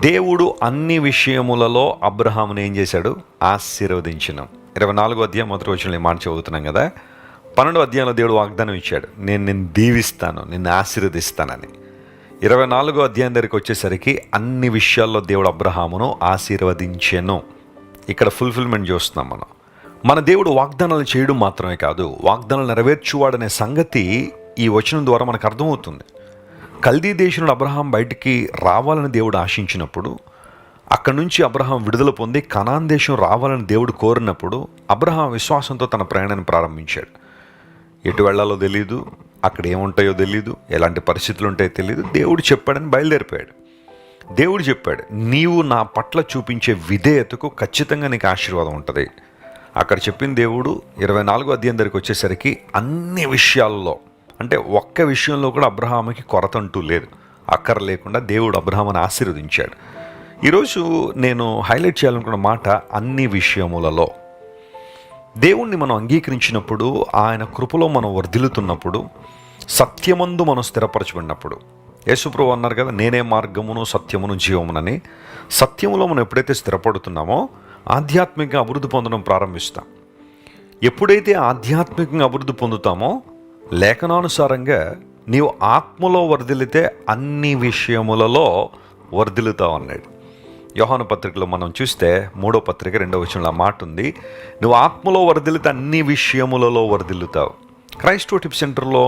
దేవుడు అన్ని విషయములలో అబ్రహామును ఏం చేశాడు? ఆశీర్వదించినాం. 24వ అధ్యాయం మొదటి వచనంలో ఈ మాట చదువుతున్నాం కదా. 12వ అధ్యాయంలో దేవుడు వాగ్దానం ఇచ్చాడు, నేను దీవిస్తాను, నిన్ను ఆశీర్వదిస్తానని. 24వ అధ్యాయం దగ్గరికి వచ్చేసరికి అన్ని విషయాల్లో దేవుడు అబ్రహామును ఆశీర్వదించెను. ఇక్కడ ఫుల్ఫిల్మెంట్ చూస్తున్నాం మనం. మన దేవుడు వాగ్దానాలు చేయడం మాత్రమే కాదు, వాగ్దానాలు నెరవేర్చువాడనే సంగతి ఈ వచనం ద్వారా మనకు అర్థమవుతుంది. కల్దీ దేశంలో అబ్రహాం బయటికి రావాలని దేవుడు ఆశించినప్పుడు, అక్కడి నుంచి అబ్రహాం విడుదల పొంది కనాన్ దేశం రావాలని దేవుడు కోరినప్పుడు అబ్రహాం విశ్వాసంతో తన ప్రయాణాన్ని ప్రారంభించాడు. ఎటు వెళ్ళాలో తెలియదు, అక్కడ ఏముంటాయో తెలియదు, ఎలాంటి పరిస్థితులు ఉంటాయో తెలియదు. దేవుడు చెప్పాడని బయలుదేరిపోయాడు. దేవుడు చెప్పాడు, నీవు నా పట్ల చూపించే విధేయతకు ఖచ్చితంగా నీకు ఆశీర్వాదం ఉంటుంది. అక్కడ చెప్పిన దేవుడు 24వ అధ్యాయం దగ్గరికి వచ్చేసరికి అన్ని విషయాల్లో, అంటే ఒక్క విషయంలో కూడా అబ్రహాముకి కొరత అంటూ లేదు. అక్కర లేకుండా దేవుడు అబ్రహాముని ఆశీర్వదించాడు. ఈరోజు నేను హైలైట్ చేయాలనుకున్న మాట, అన్ని విషయములలో. దేవుణ్ణి మనం అంగీకరించినప్పుడు, ఆయన కృపలో మనం వర్ధిల్లుతున్నప్పుడు, సత్యమందు మనం స్థిరపరచబడినప్పుడు, యేసుప్రభువు అన్నారు కదా, నేనే మార్గమును సత్యమును జీవమునని. సత్యములో మనం ఎప్పుడైతే స్థిరపడుతున్నామో ఆధ్యాత్మికంగా అభివృద్ధి పొందడం ప్రారంభిస్తాం. ఎప్పుడైతే ఆధ్యాత్మికంగా అభివృద్ధి పొందుతామో, లేఖనానుసారంగా నీవు ఆత్మలో వర్ధిల్లితే అన్ని విషయములలో వర్ధిల్లుతావు అన్నాడు. యోహాను పత్రికలో మనం చూస్తే 3వ పత్రిక 2వ వచనంలో ఆ మాట ఉంది, నువ్వు ఆత్మలో వర్ధిల్లితే అన్ని విషయములలో వర్ధిల్లుతావు. క్రైస్ట్ టిప్ సెంటర్లో